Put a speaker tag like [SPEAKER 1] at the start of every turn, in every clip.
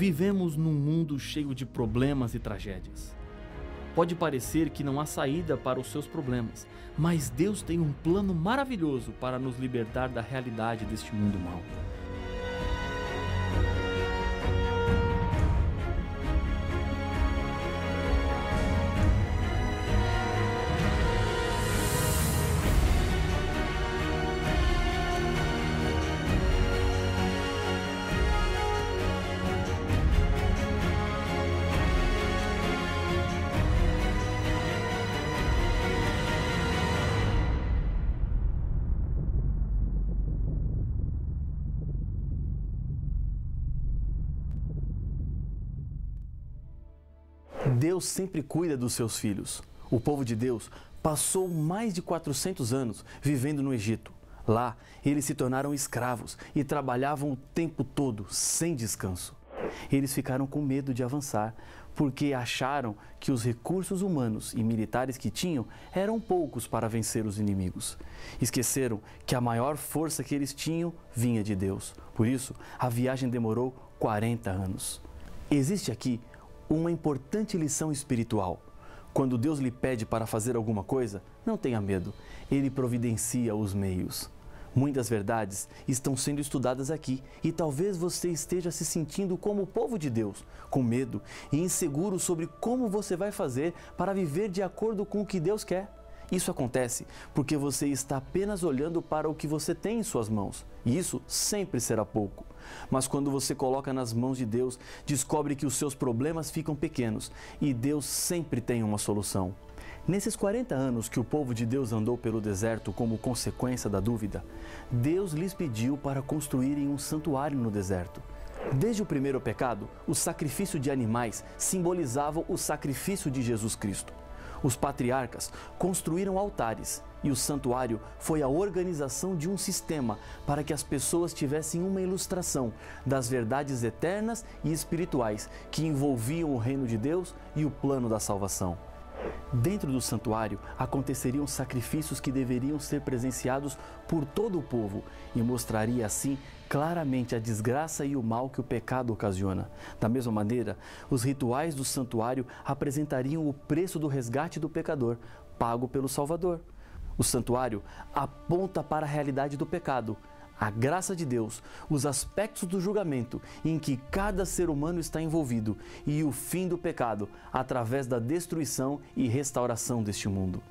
[SPEAKER 1] Vivemos num mundo cheio de problemas e tragédias. Pode parecer que não há saída para os seus problemas, mas Deus tem um plano maravilhoso para nos libertar da realidade deste mundo mau.
[SPEAKER 2] Deus sempre cuida dos seus filhos. O povo de Deus passou mais de 400 anos vivendo no Egito. Lá, eles se tornaram escravos e trabalhavam o tempo todo, sem descanso. Eles ficaram com medo de avançar, porque acharam que os recursos humanos e militares que tinham eram poucos para vencer os inimigos. Esqueceram que a maior força que eles tinham vinha de Deus. Por isso, a viagem demorou 40 anos. Existe aqui uma importante lição espiritual. Quando Deus lhe pede para fazer alguma coisa, não tenha medo, Ele providencia os meios. Muitas verdades estão sendo estudadas aqui e talvez você esteja se sentindo como o povo de Deus, com medo e inseguro sobre como você vai fazer para viver de acordo com o que Deus quer. Isso acontece porque você está apenas olhando para o que você tem em suas mãos, e isso sempre será pouco. Mas quando você coloca nas mãos de Deus, descobre que os seus problemas ficam pequenos e Deus sempre tem uma solução. Nesses 40 anos que o povo de Deus andou pelo deserto como consequência da dúvida, Deus lhes pediu para construírem um santuário no deserto. Desde o primeiro pecado, o sacrifício de animais simbolizava o sacrifício de Jesus Cristo. Os patriarcas construíram altares e o santuário foi a organização de um sistema para que as pessoas tivessem uma ilustração das verdades eternas e espirituais que envolviam o reino de Deus e o plano da salvação. Dentro do santuário aconteceriam sacrifícios que deveriam ser presenciados por todo o povo e mostraria assim claramente a desgraça e o mal que o pecado ocasiona. Da mesma maneira, os rituais do santuário apresentariam o preço do resgate do pecador, pago pelo Salvador. O santuário aponta para a realidade do pecado, a graça de Deus, os aspectos do julgamento em que cada ser humano está envolvido e o fim do pecado através da destruição e restauração deste mundo.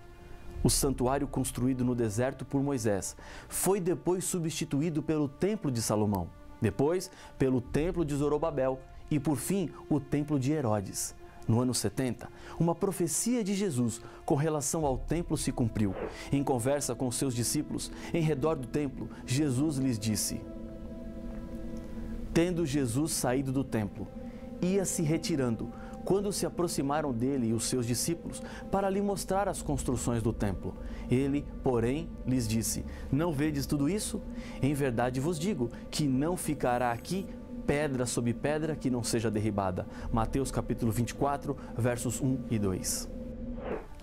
[SPEAKER 2] O santuário construído no deserto por Moisés foi depois substituído pelo Templo de Salomão, depois pelo Templo de Zorobabel e, por fim, o Templo de Herodes. No ano 70, uma profecia de Jesus com relação ao templo se cumpriu. Em conversa com seus discípulos, em redor do templo, Jesus lhes disse: Tendo Jesus saído do templo, ia se retirando, quando se aproximaram dele e os seus discípulos para lhe mostrar as construções do templo. Ele, porém, lhes disse: Não vedes tudo isso? Em verdade vos digo que não ficará aqui pedra sobre pedra que não seja derribada. Mateus capítulo 24, versos 1 e 2.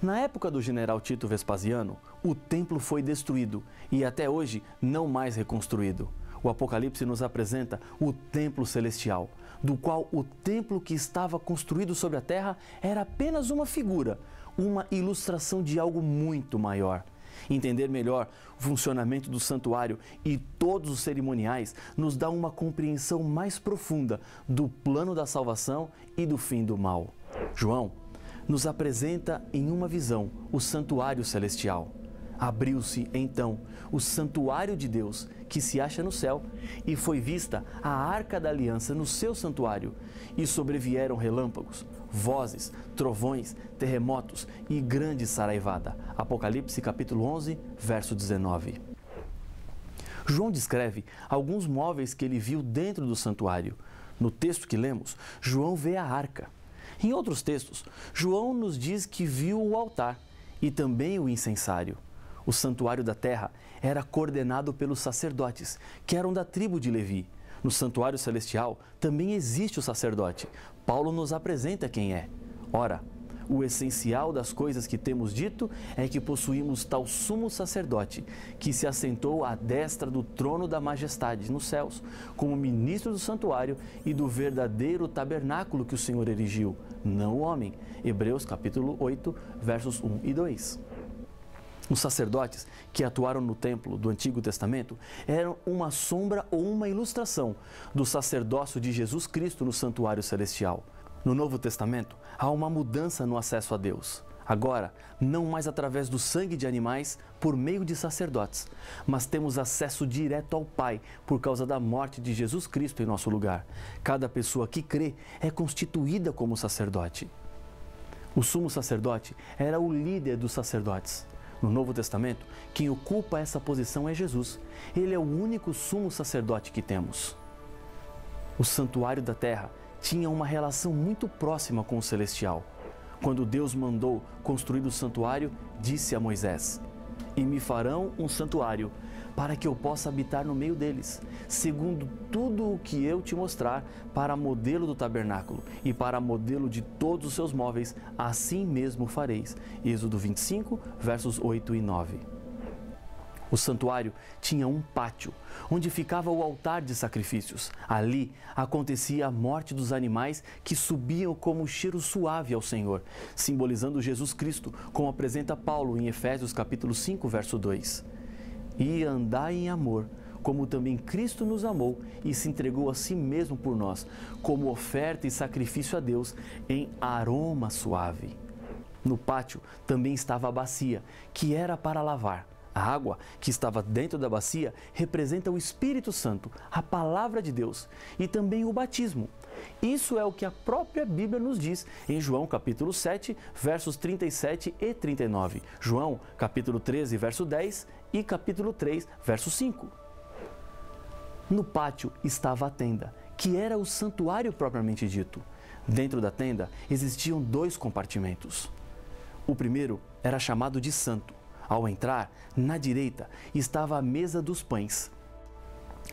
[SPEAKER 2] Na época do general Tito Vespasiano, o templo foi destruído e até hoje não mais reconstruído. O Apocalipse nos apresenta o templo celestial, do qual o templo que estava construído sobre a terra era apenas uma figura, uma ilustração de algo muito maior. Entender melhor o funcionamento do santuário e todos os cerimoniais nos dá uma compreensão mais profunda do plano da salvação e do fim do mal. João nos apresenta em uma visão o santuário celestial. Abriu-se, então, o santuário de Deus, que se acha no céu, e foi vista a arca da aliança no seu santuário, e sobrevieram relâmpagos, vozes, trovões, terremotos e grande saraivada. Apocalipse capítulo 11, verso 19. João descreve alguns móveis que ele viu dentro do santuário. No texto que lemos, João vê a arca. Em outros textos, João nos diz que viu o altar e também o incensário. O santuário da terra era coordenado pelos sacerdotes, que eram da tribo de Levi. No santuário celestial também existe o sacerdote. Paulo nos apresenta quem é. Ora, O essencial das coisas que temos dito é que possuímos tal sumo sacerdote, que se assentou à destra do trono da majestade nos céus, como ministro do santuário e do verdadeiro tabernáculo que o Senhor erigiu, não o homem. Hebreus capítulo 8, versos 1 e 2. Os sacerdotes que atuaram no templo do Antigo Testamento eram uma sombra ou uma ilustração do sacerdócio de Jesus Cristo no santuário celestial. No Novo Testamento, há uma mudança no acesso a Deus. Agora, não mais através do sangue de animais por meio de sacerdotes, mas temos acesso direto ao Pai por causa da morte de Jesus Cristo em nosso lugar. Cada pessoa que crê é constituída como sacerdote. O sumo sacerdote era o líder dos sacerdotes. No Novo Testamento, quem ocupa essa posição é Jesus. Ele é o único sumo sacerdote que temos. O santuário da terra tinha uma relação muito próxima com o celestial. Quando Deus mandou construir o santuário, disse a Moisés: "E me farão um santuário, para que eu possa habitar no meio deles, segundo tudo o que eu te mostrar, para modelo do tabernáculo e para modelo de todos os seus móveis, assim mesmo fareis." Êxodo 25, versos 8 e 9. O santuário tinha um pátio, onde ficava o altar de sacrifícios. Ali acontecia a morte dos animais que subiam como cheiro suave ao Senhor, simbolizando Jesus Cristo, como apresenta Paulo em Efésios capítulo 5, verso 2. "E andai em amor, como também Cristo nos amou e se entregou a si mesmo por nós, como oferta e sacrifício a Deus em aroma suave." No pátio também estava a bacia, que era para lavar. A água que estava dentro da bacia representa o Espírito Santo, a Palavra de Deus, e também o batismo. Isso é o que a própria Bíblia nos diz em João capítulo 7, versos 37 e 39, João capítulo 13, verso 10 e capítulo 3, verso 5. No pátio estava a tenda, que era o santuário propriamente dito. Dentro da tenda existiam 2 compartimentos. O primeiro era chamado de santo. Ao entrar, na direita, estava a mesa dos pães.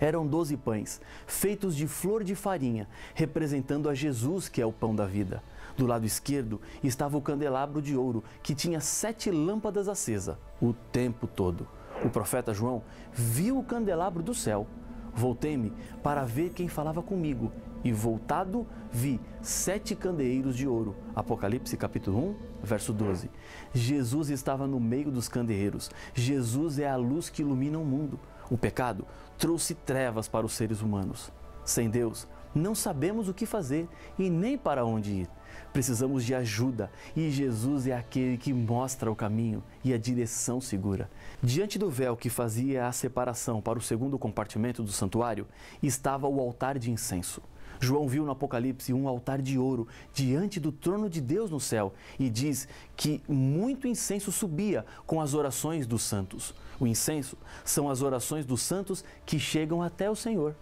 [SPEAKER 2] Eram 12 pães, feitos de flor de farinha, representando a Jesus, que é o pão da vida. Do lado esquerdo estava o candelabro de ouro, que tinha 7 lâmpadas acesas, o tempo todo. O profeta João viu o candelabro do céu. Voltei-me para ver quem falava comigo, e voltado vi 7 candeeiros de ouro. Apocalipse capítulo 1, verso 12. Jesus estava no meio dos candeeiros. Jesus é a luz que ilumina o mundo. O pecado trouxe trevas para os seres humanos. Sem Deus, não sabemos o que fazer e nem para onde ir. Precisamos de ajuda e Jesus é aquele que mostra o caminho e a direção segura. Diante do véu que fazia a separação para o segundo compartimento do santuário, estava o altar de incenso. João viu no Apocalipse um altar de ouro diante do trono de Deus no céu e diz que muito incenso subia com as orações dos santos. O incenso são as orações dos santos que chegam até o Senhor.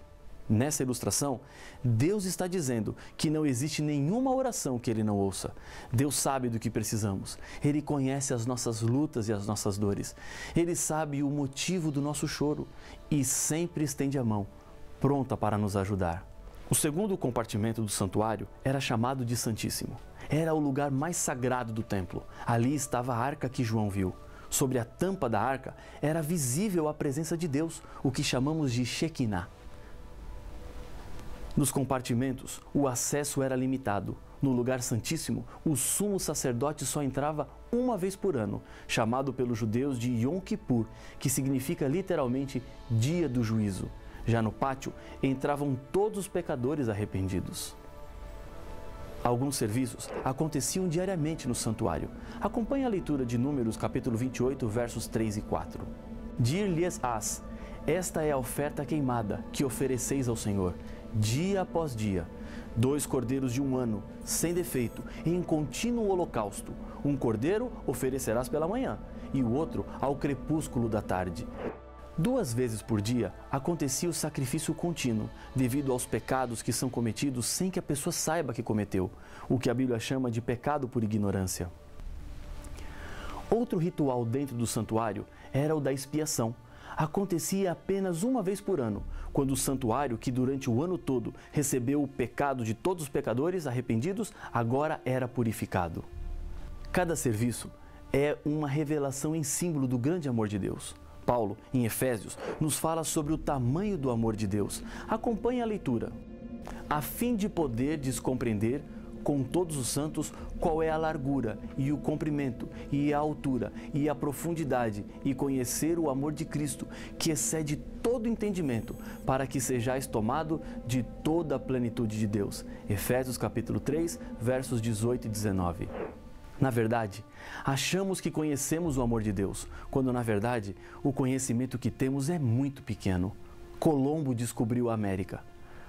[SPEAKER 2] Nessa ilustração, Deus está dizendo que não existe nenhuma oração que Ele não ouça. Deus sabe do que precisamos. Ele conhece as nossas lutas e as nossas dores. Ele sabe o motivo do nosso choro e sempre estende a mão, pronta para nos ajudar. O segundo compartimento do santuário era chamado de Santíssimo. Era o lugar mais sagrado do templo. Ali estava a arca que João viu. Sobre a tampa da arca era visível a presença de Deus, o que chamamos de Shekinah. Nos compartimentos, o acesso era limitado. No lugar santíssimo, o sumo sacerdote só entrava uma vez por ano, chamado pelos judeus de Yom Kippur, que significa literalmente Dia do Juízo. Já no pátio, entravam todos os pecadores arrependidos. Alguns serviços aconteciam diariamente no santuário. Acompanhe a leitura de Números capítulo 28, versos 3 e 4. Dir-lhes-ás: esta é a oferta queimada que ofereceis ao Senhor, dia após dia. 2 cordeiros de 1 ano, sem defeito, em contínuo holocausto. 1 cordeiro oferecerás pela manhã, e o outro ao crepúsculo da tarde. 2 vezes por dia acontecia o sacrifício contínuo, devido aos pecados que são cometidos sem que a pessoa saiba que cometeu, o que a Bíblia chama de pecado por ignorância. Outro ritual dentro do santuário era o da expiação. Acontecia apenas uma vez por ano, quando o santuário, que durante o ano todo recebeu o pecado de todos os pecadores arrependidos, agora era purificado. Cada serviço é uma revelação em símbolo do grande amor de Deus. Paulo, em Efésios, nos fala sobre o tamanho do amor de Deus. Acompanhe a leitura. A fim de poder compreender com todos os santos qual é a largura e o comprimento e a altura e a profundidade e conhecer o amor de Cristo, que excede todo entendimento, para que sejais tomado de toda a plenitude de Deus. Efésios capítulo 3, versos 18 e 19. Na verdade, achamos que conhecemos o amor de Deus, quando na verdade o conhecimento que temos é muito pequeno. Colombo descobriu a América,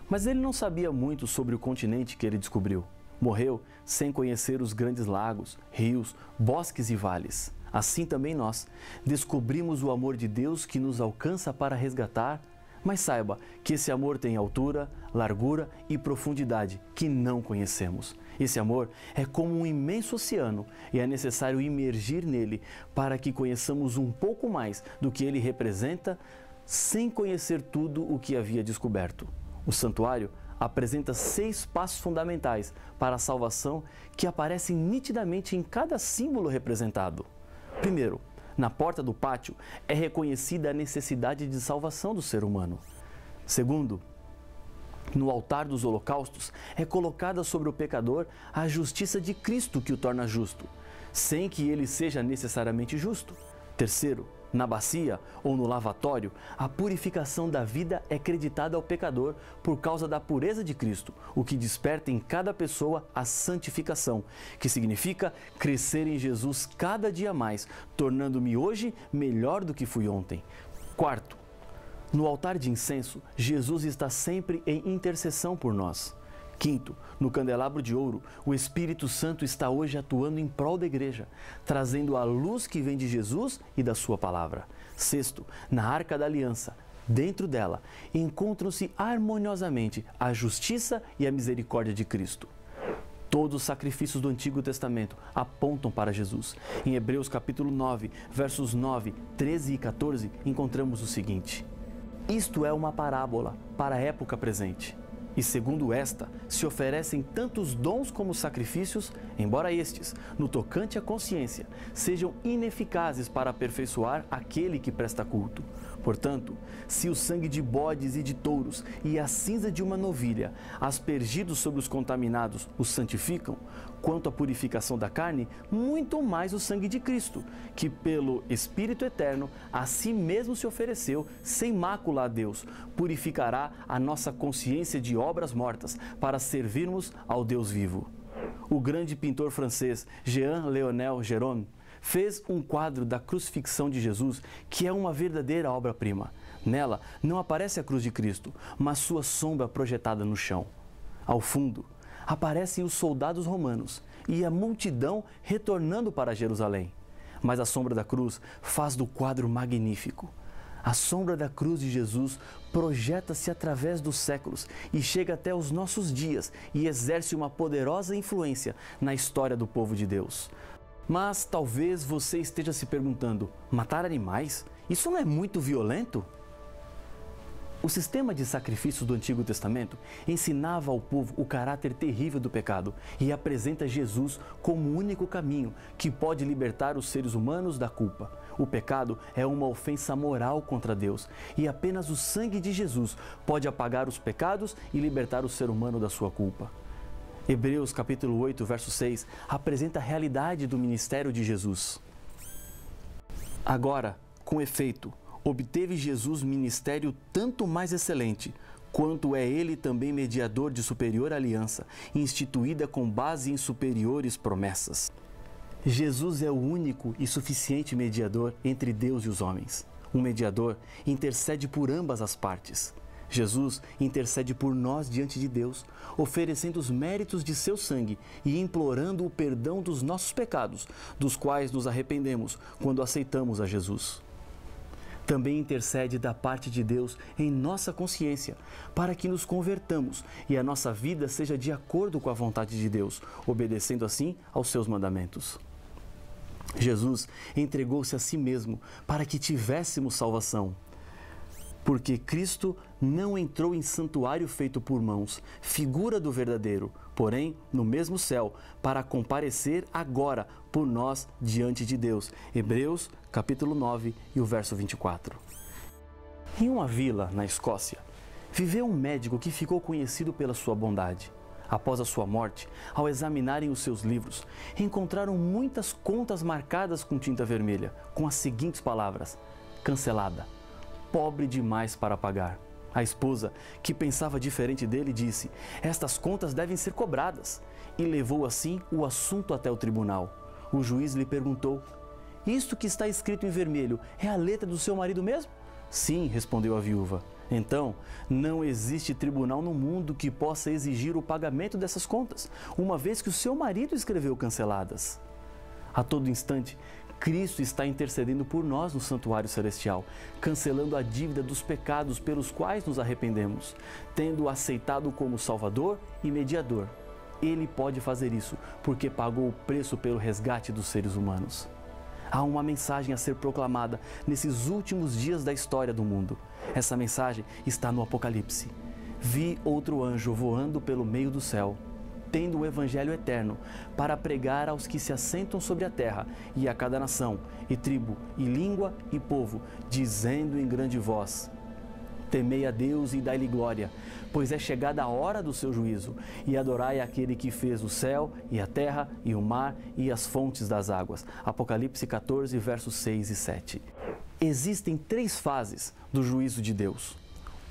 [SPEAKER 2] mas ele não sabia muito sobre o continente que ele descobriu. Morreu sem conhecer os grandes lagos, rios, bosques e vales. Assim também nós descobrimos o amor de Deus que nos alcança para resgatar, mas saiba que esse amor tem altura, largura e profundidade que não conhecemos. Esse amor é como um imenso oceano e é necessário imergir nele para que conheçamos um pouco mais do que ele representa, sem conhecer tudo o que havia descoberto. O santuário apresenta 6 passos fundamentais para a salvação que aparecem nitidamente em cada símbolo representado. Primeiro, na porta do pátio é reconhecida a necessidade de salvação do ser humano. Segundo, no altar dos holocaustos é colocada sobre o pecador a justiça de Cristo que o torna justo, sem que ele seja necessariamente justo. Terceiro, na bacia ou no lavatório, a purificação da vida é creditada ao pecador por causa da pureza de Cristo, o que desperta em cada pessoa a santificação, que significa crescer em Jesus cada dia mais, tornando-me hoje melhor do que fui ontem. Quarto, no altar de incenso, Jesus está sempre em intercessão por nós. Quinto, no candelabro de ouro, o Espírito Santo está hoje atuando em prol da igreja, trazendo a luz que vem de Jesus e da sua palavra. Sexto, na Arca da Aliança, dentro dela, encontram-se harmoniosamente a justiça e a misericórdia de Cristo. Todos os sacrifícios do Antigo Testamento apontam para Jesus. Em Hebreus capítulo 9, versos 9, 13 e 14, encontramos o seguinte: isto é uma parábola para a época presente. E segundo esta, se oferecem tantos dons como sacrifícios, embora estes, no tocante à consciência, sejam ineficazes para aperfeiçoar aquele que presta culto. Portanto, se o sangue de bodes e de touros e a cinza de uma novilha, aspergidos sobre os contaminados, os santificam, quanto à purificação da carne, muito mais o sangue de Cristo, que pelo Espírito Eterno a si mesmo se ofereceu sem mácula a Deus, purificará a nossa consciência de obras mortas para servirmos ao Deus vivo. O grande pintor francês Jean-Léonel Gérôme fez um quadro da crucifixão de Jesus que é uma verdadeira obra-prima. Nela não aparece a cruz de Cristo, mas sua sombra projetada no chão. Ao fundo, aparecem os soldados romanos e a multidão retornando para Jerusalém. Mas a sombra da cruz faz do quadro magnífico. A sombra da cruz de Jesus projeta-se através dos séculos e chega até os nossos dias e exerce uma poderosa influência na história do povo de Deus. Mas talvez você esteja se perguntando: matar animais? Isso não é muito violento? O sistema de sacrifícios do Antigo Testamento ensinava ao povo o caráter terrível do pecado e apresenta Jesus como o único caminho que pode libertar os seres humanos da culpa. O pecado é uma ofensa moral contra Deus e apenas o sangue de Jesus pode apagar os pecados e libertar o ser humano da sua culpa. Hebreus capítulo 8, verso 6, apresenta a realidade do ministério de Jesus. Agora, com efeito, obteve Jesus ministério tanto mais excelente, quanto é ele também mediador de superior aliança, instituída com base em superiores promessas. Jesus é o único e suficiente mediador entre Deus e os homens. Um mediador intercede por ambas as partes. Jesus intercede por nós diante de Deus, oferecendo os méritos de seu sangue e implorando o perdão dos nossos pecados, dos quais nos arrependemos quando aceitamos a Jesus. Também intercede da parte de Deus em nossa consciência, para que nos convertamos e a nossa vida seja de acordo com a vontade de Deus, obedecendo assim aos seus mandamentos. Jesus entregou-se a si mesmo para que tivéssemos salvação. Porque Cristo não entrou em santuário feito por mãos, figura do verdadeiro, porém no mesmo céu, para comparecer agora por nós diante de Deus. Hebreus, capítulo 9 e o verso 24. Em uma vila na Escócia, viveu um médico que ficou conhecido pela sua bondade. Após a sua morte, ao examinarem os seus livros, encontraram muitas contas marcadas com tinta vermelha, com as seguintes palavras: cancelada, pobre demais para pagar. A esposa, que pensava diferente dele, disse: estas contas devem ser cobradas, e levou assim o assunto até o tribunal. O juiz lhe perguntou: isto que está escrito em vermelho é a letra do seu marido mesmo? Sim, respondeu a viúva. Então, não existe tribunal no mundo que possa exigir o pagamento dessas contas, uma vez que o seu marido escreveu canceladas. A todo instante, Cristo está intercedendo por nós no santuário celestial, cancelando a dívida dos pecados pelos quais nos arrependemos, tendo-o aceitado como Salvador e Mediador. Ele pode fazer isso porque pagou o preço pelo resgate dos seres humanos. Há uma mensagem a ser proclamada nesses últimos dias da história do mundo. Essa mensagem está no Apocalipse. Vi outro anjo voando pelo meio do céu, tendo o evangelho eterno, para pregar aos que se assentam sobre a terra, e a cada nação, e tribo, e língua, e povo, dizendo em grande voz: temei a Deus e dai-lhe glória, pois é chegada a hora do seu juízo, e adorai aquele que fez o céu, e a terra, e o mar, e as fontes das águas. Apocalipse 14, versos 6 e 7. Existem 3 fases do juízo de Deus.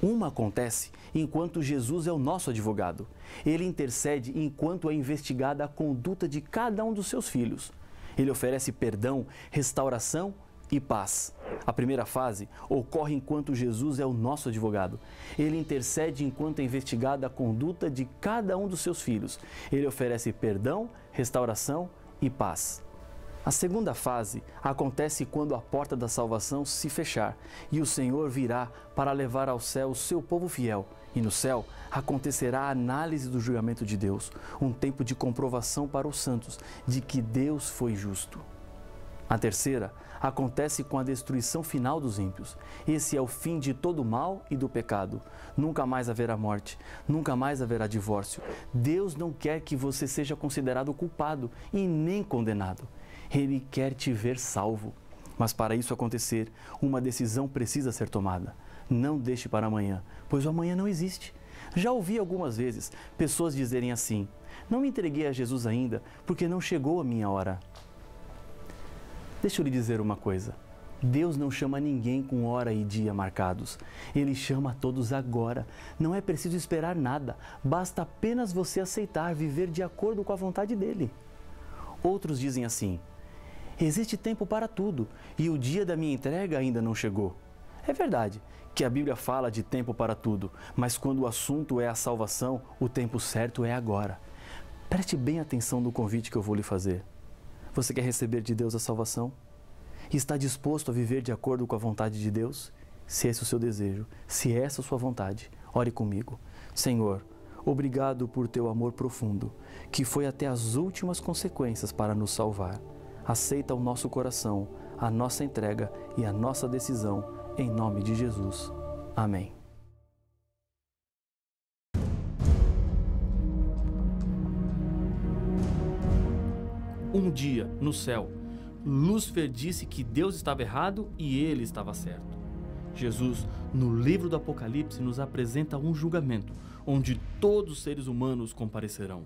[SPEAKER 2] Uma acontece enquanto Jesus é o nosso advogado. Ele intercede enquanto é investigada a conduta de cada um dos seus filhos. Ele oferece perdão, restauração e paz. A primeira fase ocorre enquanto Jesus é o nosso advogado. Ele intercede enquanto é investigada a conduta de cada um dos seus filhos. Ele oferece perdão, restauração e paz. A segunda fase acontece quando a porta da salvação se fechar e o Senhor virá para levar ao céu o seu povo fiel. E no céu acontecerá a análise do julgamento de Deus, um tempo de comprovação para os santos de que Deus foi justo. A terceira acontece com a destruição final dos ímpios. Esse é o fim de todo o mal e do pecado. Nunca mais haverá morte, nunca mais haverá divórcio. Deus não quer que você seja considerado culpado e nem condenado. Ele quer te ver salvo. Mas para isso acontecer, uma decisão precisa ser tomada. Não deixe para amanhã, pois o amanhã não existe. Já ouvi algumas vezes pessoas dizerem assim: não me entreguei a Jesus ainda, porque não chegou a minha hora. Deixa eu lhe dizer uma coisa. Deus não chama ninguém com hora e dia marcados. Ele chama a todos agora. Não é preciso esperar nada. Basta apenas você aceitar viver de acordo com a vontade dele. Outros dizem assim: existe tempo para tudo e o dia da minha entrega ainda não chegou. É verdade que a Bíblia fala de tempo para tudo, mas quando o assunto é a salvação, o tempo certo é agora. Preste bem atenção no convite que eu vou lhe fazer. Você quer receber de Deus a salvação? Está disposto a viver de acordo com a vontade de Deus? Se esse é o seu desejo, se essa é a sua vontade, ore comigo. Senhor, obrigado por teu amor profundo, que foi até as últimas consequências para nos salvar. Aceita o nosso coração, a nossa entrega e a nossa decisão, em nome de Jesus. Amém.
[SPEAKER 1] Um dia, no céu, Lúcifer disse que Deus estava errado e ele estava certo. Jesus, no livro do Apocalipse, nos apresenta um julgamento, onde todos os seres humanos comparecerão.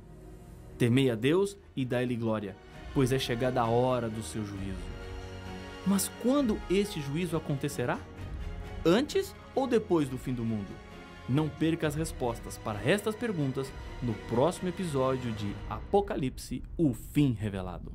[SPEAKER 1] Temei a Deus e dai-lhe glória, pois é chegada a hora do seu juízo. Mas quando este juízo acontecerá? Antes ou depois do fim do mundo? Não perca as respostas para estas perguntas no próximo episódio de Apocalipse, o fim revelado.